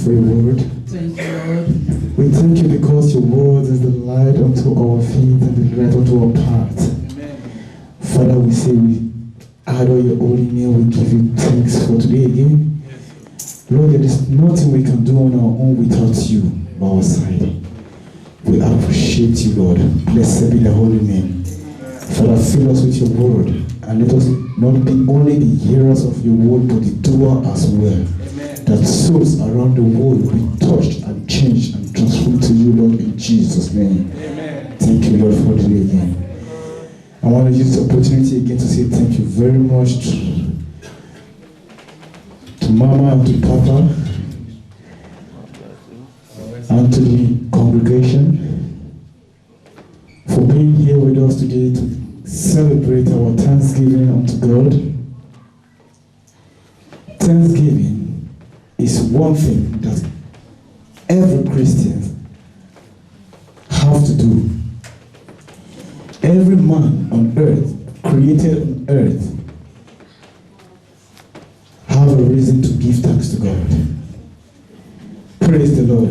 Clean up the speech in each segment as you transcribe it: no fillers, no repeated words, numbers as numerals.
for your word. Thank you, Lord. We thank you because your word is the light unto our feet and the light unto our path. Amen. Father, we say we adore your holy name. We give you thanks for today again. Lord, there is nothing we can do on our own without you by our side. We appreciate you, Lord. Blessed be the holy name. Father, fill us with your word and let us not be only the hearers of your word, but the doer as well. Amen. That souls around the world will be touched and changed and transformed to you, Lord, in Jesus' name. Amen. Thank you, Lord, for today again. I want to use the opportunity again to say thank you very much to Mama and to Papa and to the congregation for being here with us today to celebrate our Thanksgiving unto God. Thanksgiving is one thing that every Christian have to do. Every man on earth, created on earth, have a reason to give thanks to God. Praise the Lord.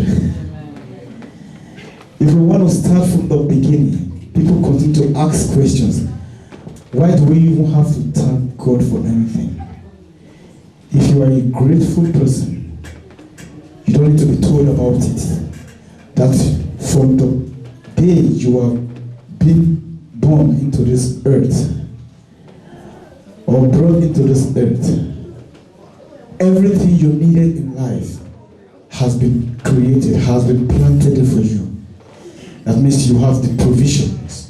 If we want to start from the beginning, people continue to ask questions. Why do we even have to thank God for anything? If you are a grateful person, you don't need to be told about it. That from the day you are being born into this earth or brought into this earth, everything you needed in life has been created, has been planted for you. That means you have the provisions.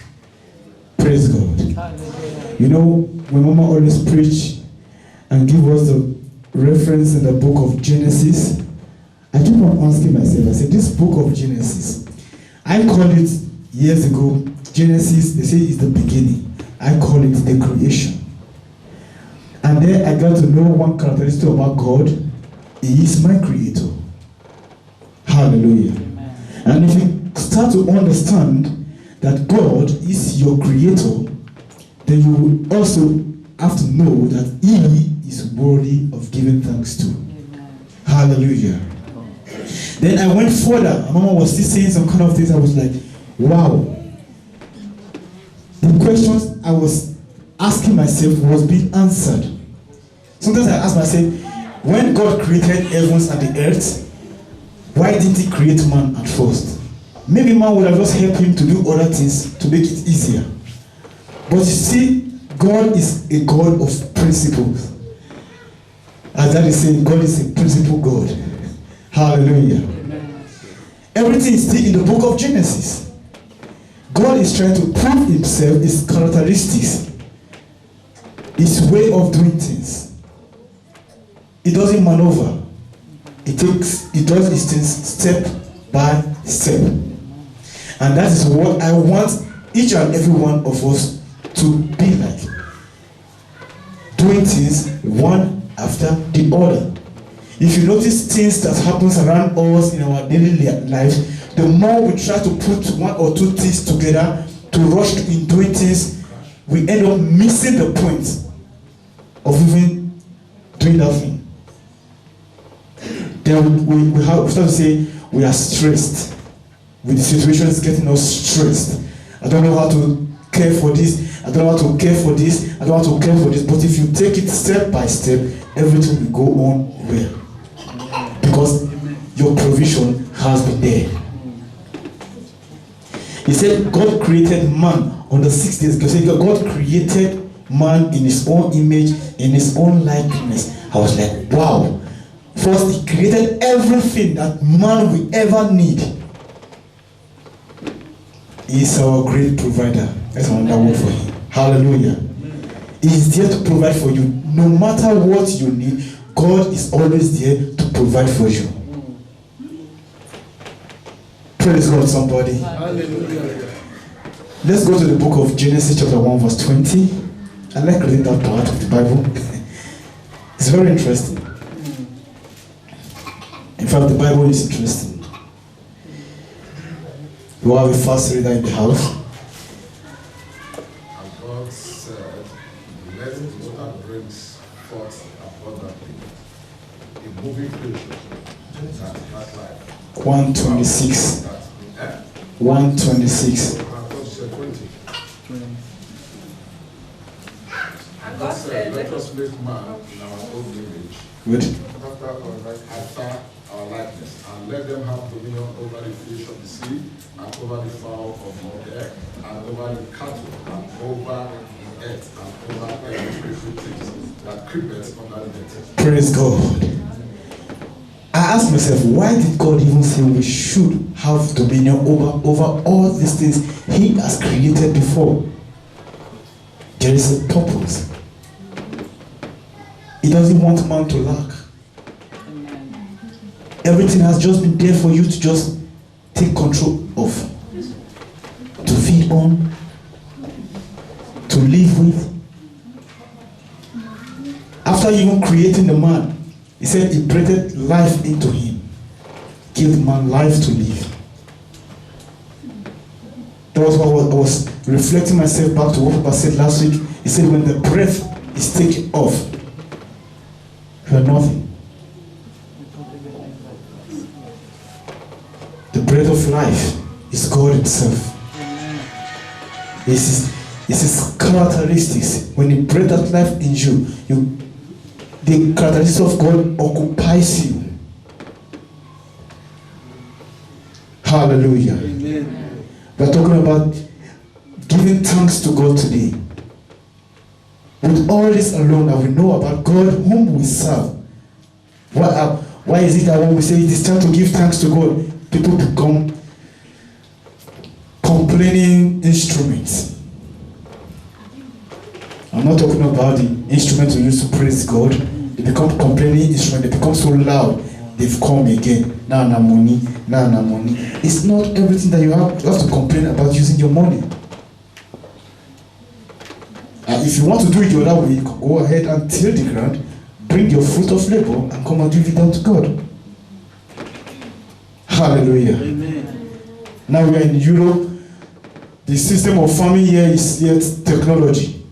Praise God. You know, when Mama always preach and give us the reference in the book of Genesis, I keep on asking myself, I said, this book of Genesis, I call it years ago, Genesis, they say is the beginning. I call it the creation. And then I got to know one characteristic about God. He is my creator. Hallelujah. Amen. And if you start to understand that God is your creator, then you will also have to know that He is worthy of giving thanks to. Amen. Hallelujah. Then I went further, and Mama was still saying some kind of things. I was like, wow. The questions I was asking myself was being answered. Sometimes I ask myself, when God created heavens and the earth, why didn't He create man at first? Maybe man would have just helped him to do other things to make it easier. But you see, God is a God of principles. As that is saying, God is a principle God. Hallelujah. Amen. Everything is still in the book of Genesis. God is trying to prove Himself, His characteristics, His way of doing things. He doesn't maneuver. He does His things step by step. And that is what I want each and every one of us to be like. Doing things one after the other. If you notice things that happens around us in our daily life, the more we try to put one or two things together to rush in doing things, we end up missing the point of even doing that thing. Then we have to say we are stressed with situations getting us stressed. I don't know how to care for this. I don't know how to care for this. I don't know how to care for this. But if you take it step by step, everything will go on well. Because your provision has been there. He said God created man on the 6 days. God created man in His own image, in His own likeness. I was like, wow. First, He created everything that man will ever need. He is our great provider. That's another word for Him. Hallelujah. He is there to provide for you. No matter what you need, God is always there to provide for you. Praise God, somebody. Hallelujah. Let's go to the book of Genesis chapter 1 verse 20. I like reading that part of the Bible. It's very interesting. In fact, the Bible is interesting. We have a fast reader in the house. And God said, let water brings forth abundantly a moving creature that has 126. 126. And God said, let us make man in our own image, Good. after our likeness, and let them have dominion over the fish of the sea, and over the fowl of the air, and over the cattle, and over the earth, and over every creeping thing that creepeth under the earth. Praise God. I asked myself, why did God even say we should have dominion over all these things He has created before? There is a purpose. He doesn't want man to lack. Everything has just been there for you to just take control of, to feed on, to live with. After even creating the man, He said He breathed life into him, gave the man life to live. That was what I was reflecting myself back to what Papa said last week. He said, when the breath is taken off, you are nothing. The breath of life is God Himself. It's His characteristics. When He breathes that life in you, the characteristics of God occupies you. Hallelujah. Amen. We are talking about giving thanks to God today. With all this alone that we know about God whom we serve, why is it that when we say it is time to give thanks to God, people become complaining instruments? I'm not talking about the instruments we use to praise God. They become complaining instruments. They become so loud. They've come again. Now money. It's not everything that you have to complain about using your money. If you want to do it the other way, go ahead and till the ground, bring your fruit of labor, and come and give it unto God. Hallelujah. Amen. Now we are in Europe. The system of farming here is yet technology.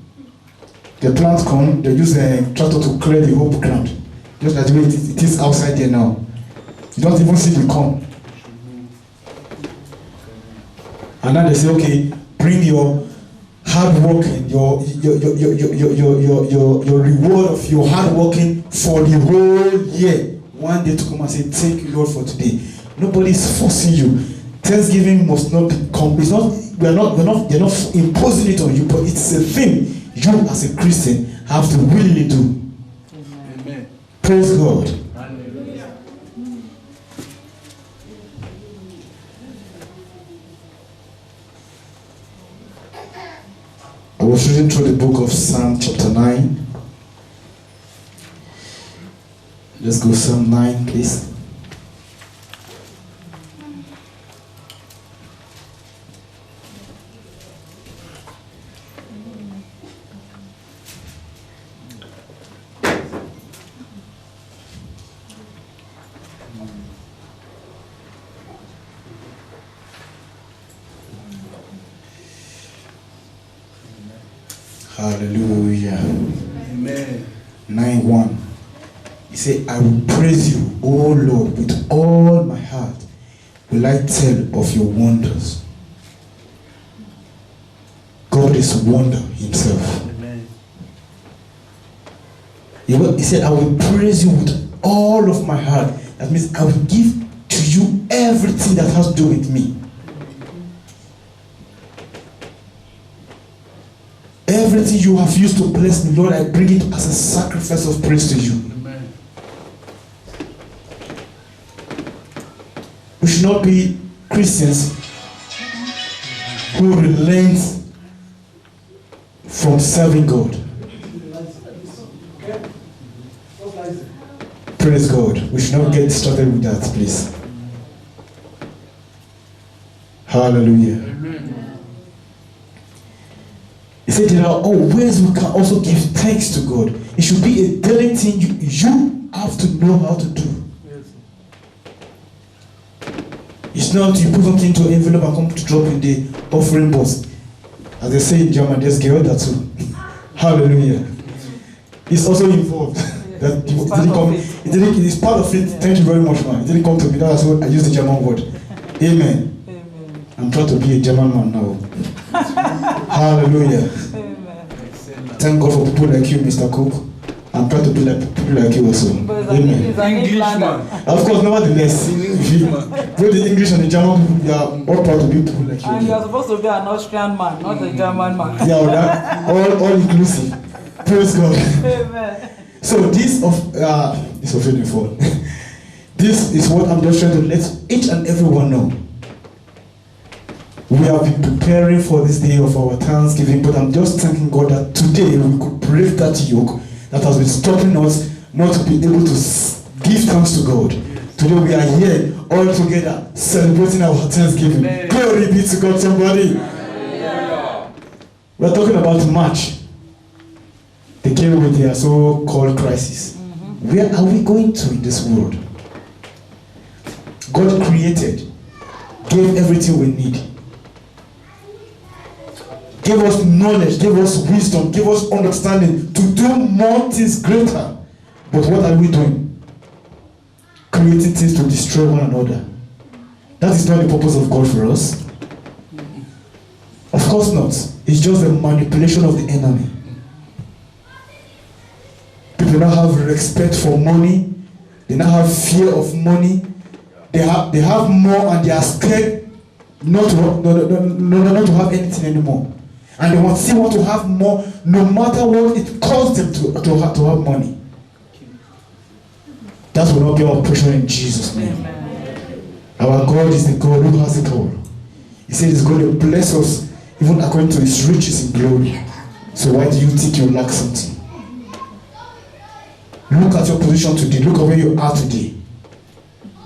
The plants come, they use a tractor to clear the whole ground. Just like the way it is outside there now. You don't even see the corn. And now they say, okay, bring your hard working, your reward of your hard working for the whole year. One day to come and say, thank you, Lord, for today. Nobody is forcing you. Thanksgiving must not become. It's not. They're not imposing it on you, but it's a thing you as a Christian have to willingly do. Amen. Praise God. Hallelujah. I was reading through the book of Psalm chapter 9. Let's go Psalm 9, please. Hallelujah. Amen. 9:1. He said, I will praise you, O Lord, with all my heart. Will I tell of your wonders? God is wonder Himself. Amen. He said, I will praise you with all of my heart. That means I will give to you everything that has to do with me. Everything you have used to bless me, Lord, I bring it as a sacrifice of praise to you. Amen. We should not be Christians who relent from serving God. Praise God. We should not get distracted with that, please. Hallelujah. Amen. He said there are all ways we can also give thanks to God. It should be a daily thing you have to know how to do. It's not you put something into an envelope and come to drop in the offering box. As they say in German, there's Gehört dazu. Hallelujah. It's also involved. That It didn't, it's part of it. Thank you very much, man. It didn't come to me. That's why I used the German word. Amen. Amen. I'm trying to be a German man now. Hallelujah. Amen. Thank God for people like you, Mr. Cook. I'm trying to be like people like you also. But Amen. he's an Englander. Of course, nevertheless, if you both the English and the German people, you are all proud to be people like you. And you're supposed to be an Austrian man, not a German man. Yeah, that, all inclusive. Praise God. Amen. So this of uniform. This is what I'm just trying to let each and everyone know. We have been preparing for this day of our Thanksgiving, but I'm just thanking God that today we could break that yoke that has been stopping us not to be able to give thanks to God. Today we are here all together celebrating our Thanksgiving. Amen. Glory be to God, somebody. We're talking about March. They came with their so-called crisis. Where are we going to in this world? God created, gave everything we need. Gave us knowledge, gave us wisdom, gave us understanding to do more things greater. But what are we doing? Creating things to destroy one another. That is not the purpose of God for us. Of course not. It's just a manipulation of the enemy. People now have respect for money. They now have fear of money. They have more and they are scared not to have anything anymore. And they still want to have more no matter what it costs them to have money. That will not be our portion in Jesus' name. Amen. Our God is the God who has it all. He said he's going to bless us even according to his riches in glory. So why do you think you lack something? Look at your position today. Look at where you are today.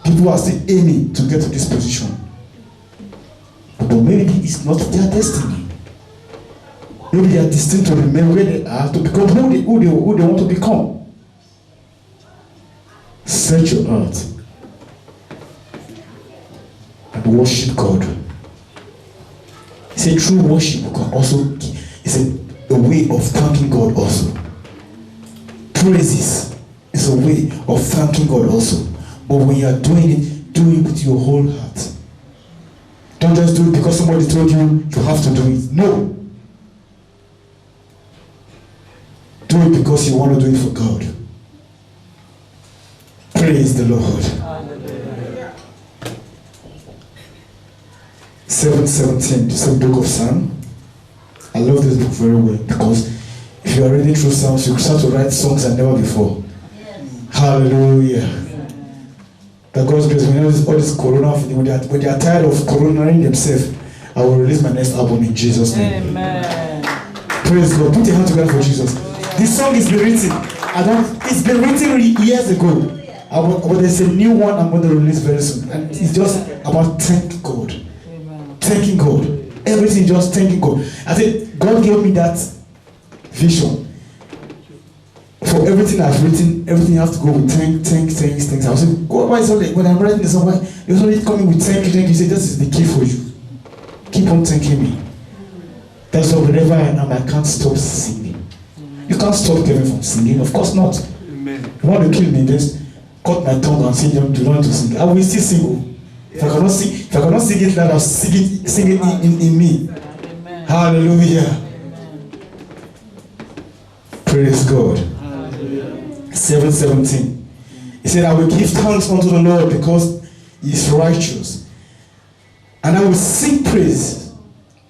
People are still aiming to get to this position. But maybe it's not their destiny. Maybe they are destined to remain where they are, to become who they want to become. Search your heart and worship God. He said true worship can also is a way of thanking God also. Praises is a way of thanking God also. But when you are doing it, do it with your whole heart. Don't just do it because somebody told you you have to do it. No. Do it because you want to do it for God. Praise the Lord. Hallelujah. 7:17, the same book of Psalm. I love this book very well because if you are reading through Psalms, you start to write songs like never before. Yes. Hallelujah. That God's grace, when all this corona, when they are tired of coronaing themselves, I will release my next album in Jesus' name. Amen. Praise God. Put your hand together for Jesus. This song is been written. It's been written years ago. But there's a new one I'm going to release very soon. And it's just about thanking God. Amen. Thanking God. Everything just thanking God. I said, God gave me that vision. For everything I've written, everything has to go with thanks. I was saying, God, why is it when I'm writing this song, why you're only coming with thank you? He said, this is the key for you. Keep on thanking me. That's why wherever I am, I can't stop singing. You can't stop Kevin from singing, of course not. Amen. You want to kill me, just cut my tongue and say you don't want to sing. I will still sing. If I cannot sing it loud, I'll sing it in me. Amen. Hallelujah. Amen. Praise God. 7:17. He said, I will give thanks unto the Lord because he is righteous. And I will sing praise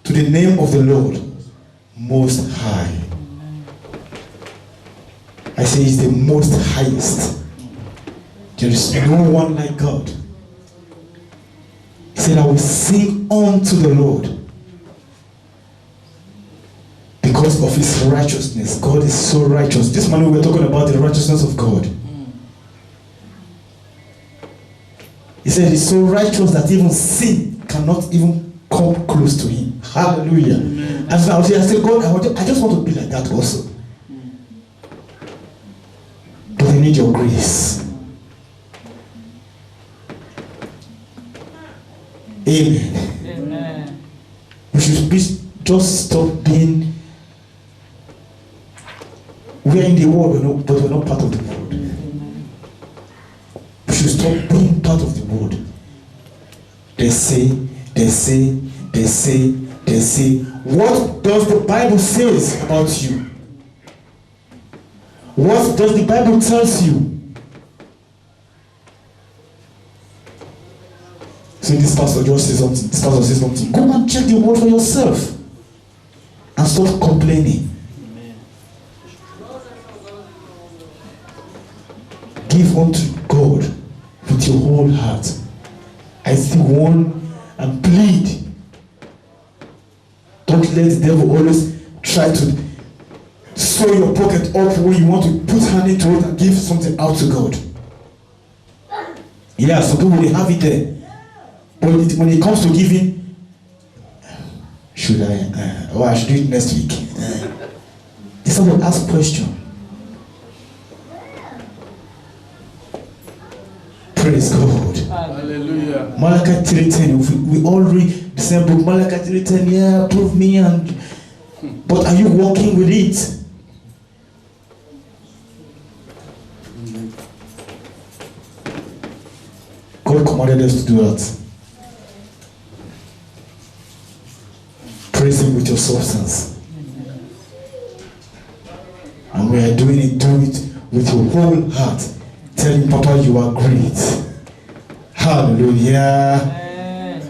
to the name of the Lord Most High. I say he's the most highest. There is no one like God. He said, I will sing unto the Lord because of his righteousness. God is so righteous. This morning we're talking about the righteousness of God. He said he's so righteous that even sin cannot even come close to him. Hallelujah. And so I said, God, I just want to be like that also. But I need your grace. Amen. Amen. We should just stop being. We are in the world, but we're not part of the world. should stop being part of the world. They say. What does the Bible say about you? What does the Bible tells you? So this pastor just says something, this pastor says something. Go and check the word for yourself. And stop complaining. Give unto God with your whole heart. I still warn and plead. Don't let the devil always try to sew your pocket up where you want to put hand into it and give something out to God. Yeah, some people they have it there. But when it comes to giving, should I? Or I should do it next week. They start to ask questions. Praise God. Hallelujah. Malachi 3:10. We all read the same book. Malachi 3:10. Yeah, prove me but are you walking with it? God commanded us to do that. Praise Him with your substance. And we are doing it, do it with your whole heart. Tell Him, Papa, you are great. Hallelujah. Amen.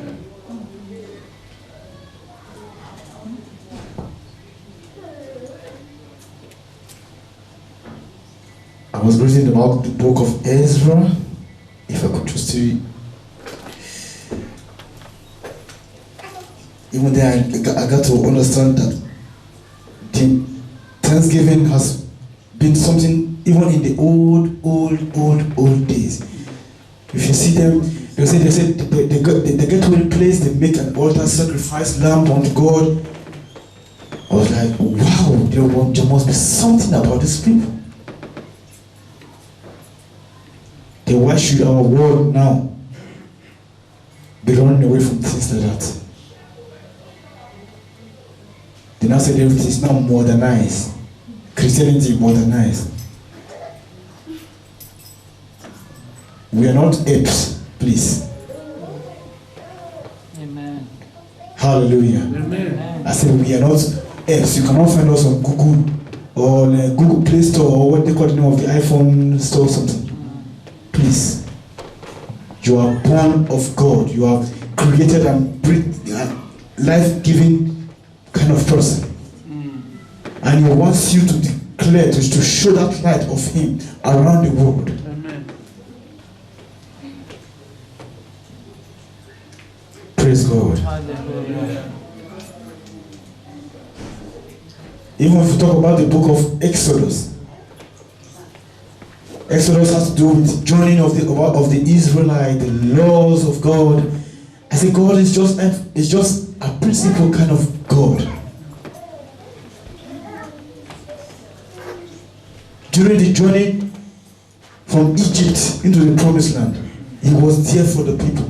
I was reading about the book of Ezra. If I could just see. Even there, I got to understand that the Thanksgiving has been something even in the old days. If you see them, they get to a place, they make an altar, sacrifice lamb unto God. I was like, wow, there must be something about these people. Then why should our world now be running away from things like that? They now say everything is now modernized. Christianity modernized. We are not apes, please. Amen. Hallelujah. Amen. I said we are not apes. You cannot find us on Google or Google Play Store or what they call the name of the iPhone store or something. Please. You are born of God. You are created and life-giving kind of person. And He wants you to declare, to show that light of Him around the world. Amen. Praise God. Hallelujah. Even if you talk about the book of Exodus, Exodus has to do with the joining of the Israelites, the laws of God. I say God is just a principle kind of God. During the journey from Egypt into the promised land, He was there for the people.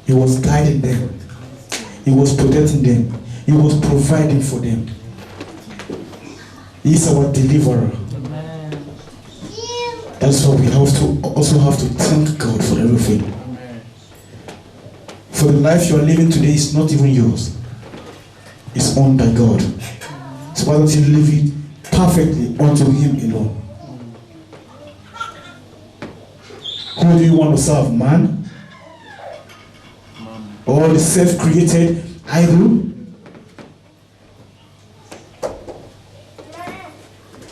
He was guiding them. He was protecting them. He was providing for them. He is our deliverer. Amen. That's why we also have to thank God for everything. Amen. For the life you are living today is not even yours. It's owned by God. So why don't you live it perfectly unto Him alone? Who do you want to serve, man? Or the self-created idol?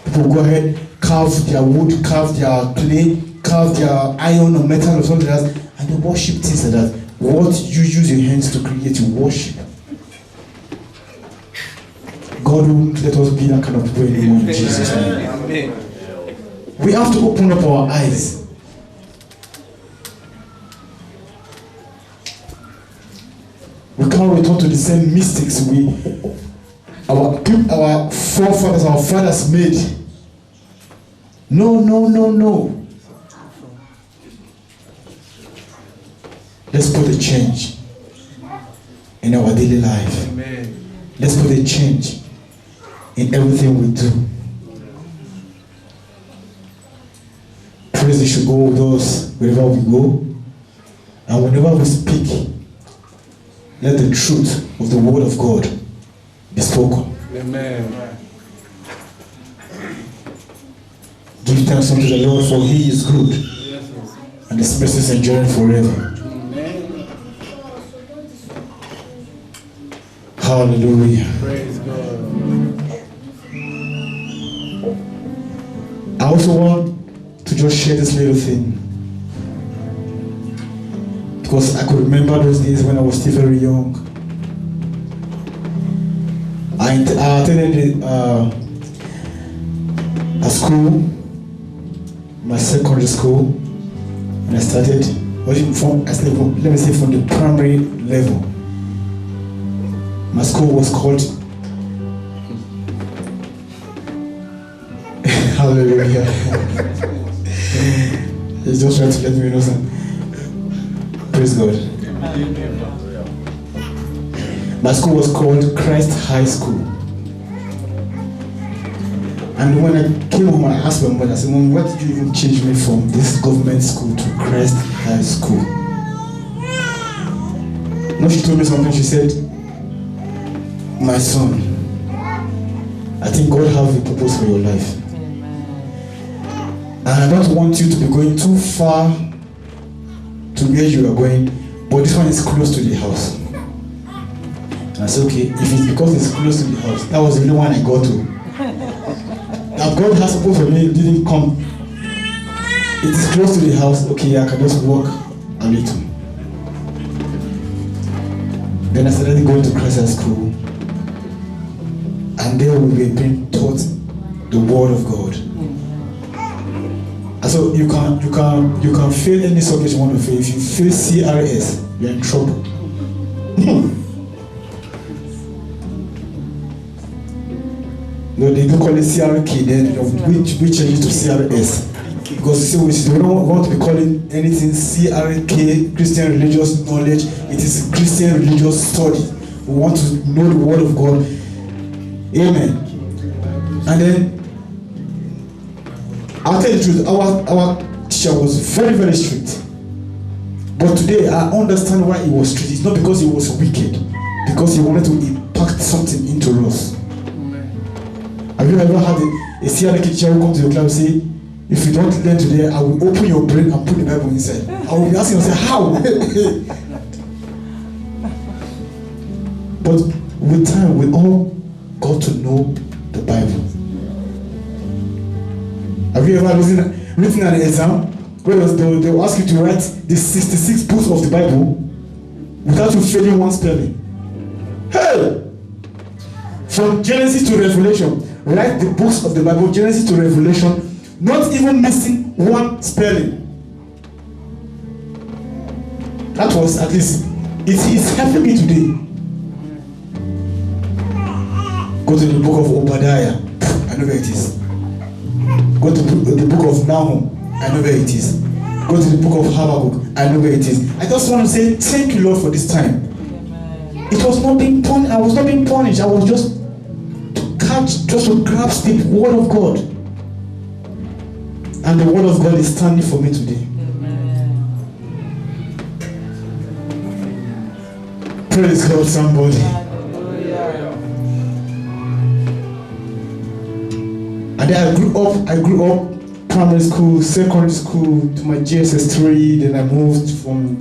People go ahead, carve their wood, carve their clay, carve their iron or metal or something else, and they worship things like that. What you use your hands to create, you worship. God won't let us be that kind of people anymore in Jesus' name. Amen. We have to open up our eyes. We can't return to the same mistakes our forefathers, our fathers made. No. Let's put a change in our daily life. Amen. Let's put a change in everything we do. Praise He should go with us wherever we go. And whenever we speak, let the truth of the word of God be spoken. Amen. Give thanks unto the Lord, for He is good, and His mercies endure forever. Hallelujah. Praise God. I also want to just share this little thing, because I could remember those days when I was still very young. I attended a school, my secondary school, and I started from the primary level. My school was called Hallelujah. He's just trying to let me know something. Praise God. My school was called Christ High School. And when I came home, I asked my mother, I said, Mom, why did you even change me from this government school to Christ High School? No, she told me something. She said, my son, I think God has a purpose for your life. And I don't want you to be going too far to where you are going, but this one is close to the house. And I said, okay, if it's because it's close to the house, that was the only one I got to. That God has purpose for me, it didn't come. It is close to the house, okay, I can just walk a little. Then I started going to Christ High School. And there we were being taught the word of God. And so you can fail any subject you want to fail. If you fail CRS, you're in trouble. No, they do call it CRK, then we change it to CRS. Because you see, we don't want to be calling anything CRK, Christian Religious Knowledge. It is Christian Religious Study. We want to know the word of God. Amen. And then I'll tell you the truth, our teacher was very, very strict. But today I understand why he was strict. It's not because he was wicked, because he wanted to impact something into us. Have you ever had a CRK teacher who comes to your class and say, if you don't learn today, I will open your brain and put the Bible inside? I will be asking yourself, how? But with time, we all got to know the Bible. Have you ever written an exam where they will ask you to write the 66 books of the Bible without you failing one spelling? Hey! From Genesis to Revelation, write the books of the Bible, Genesis to Revelation, not even missing one spelling. That was, at least, it is helping me today. Go to the book of Obadiah, I know where it is. Go to the book of Nahum, I know where it is. Go to the book of Habakkuk, I know where it is. I just want to say thank you, Lord, for this time. It was not being punished. I was not being punished. I was just to grasp the word of God. And the word of God is standing for me today. Praise God, somebody. And then I grew up primary school, secondary school, to my GSS 3. Then I moved from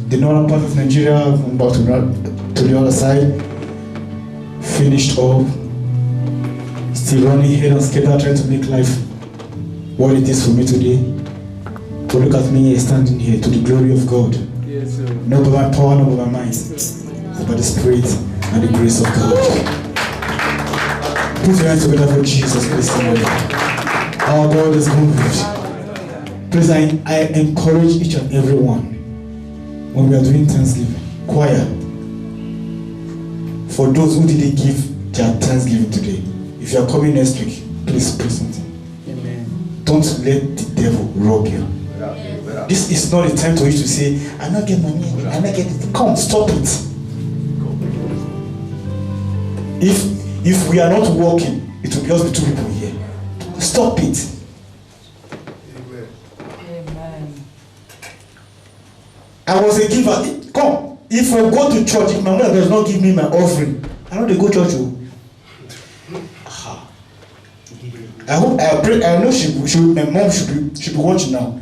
the northern part of Nigeria, about to the other side. Finished up, still running head on skater, trying to make life what it is for me today. But look at me standing here to the glory of God. Yes, sir. Not by my power, not by my mind, but by the Spirit and the grace of God. Put your hands together for Jesus, please. Our God is good. Please, I encourage each and every one when we are doing Thanksgiving, choir, for those who didn't give their Thanksgiving today. If you are coming next week, please pray something. Amen. Don't let the devil rob you. This is not the time for you to say, I not get money, I not get it. Come, stop it. If we are not working, it will just be two people here. Stop it. I was a giver. Come, if I go to church, if my mother does not give me my offering, I know they go church. I hope, I pray, I know my mom should be watching now.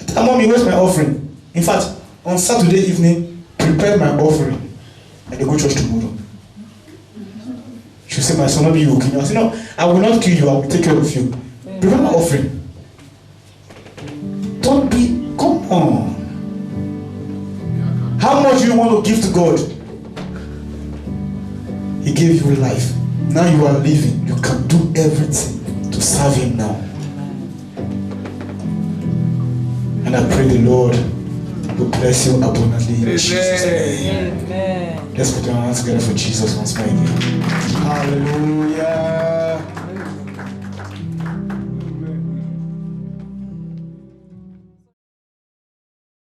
Tell mommy, where's my offering? In fact, on Saturday evening, prepare my offering, and they go church tomorrow. She said, my son, not be you. I said, no, I will not kill you. I will take care of you. Prepare my offering. Don't be, come on. How much do you want to give to God? He gave you life. Now you are living. You can do everything to serve Him now. And I pray the Lord will bless you abundantly in Jesus' name. Amen. Let's put our hands together for Jesus once more again. Hallelujah.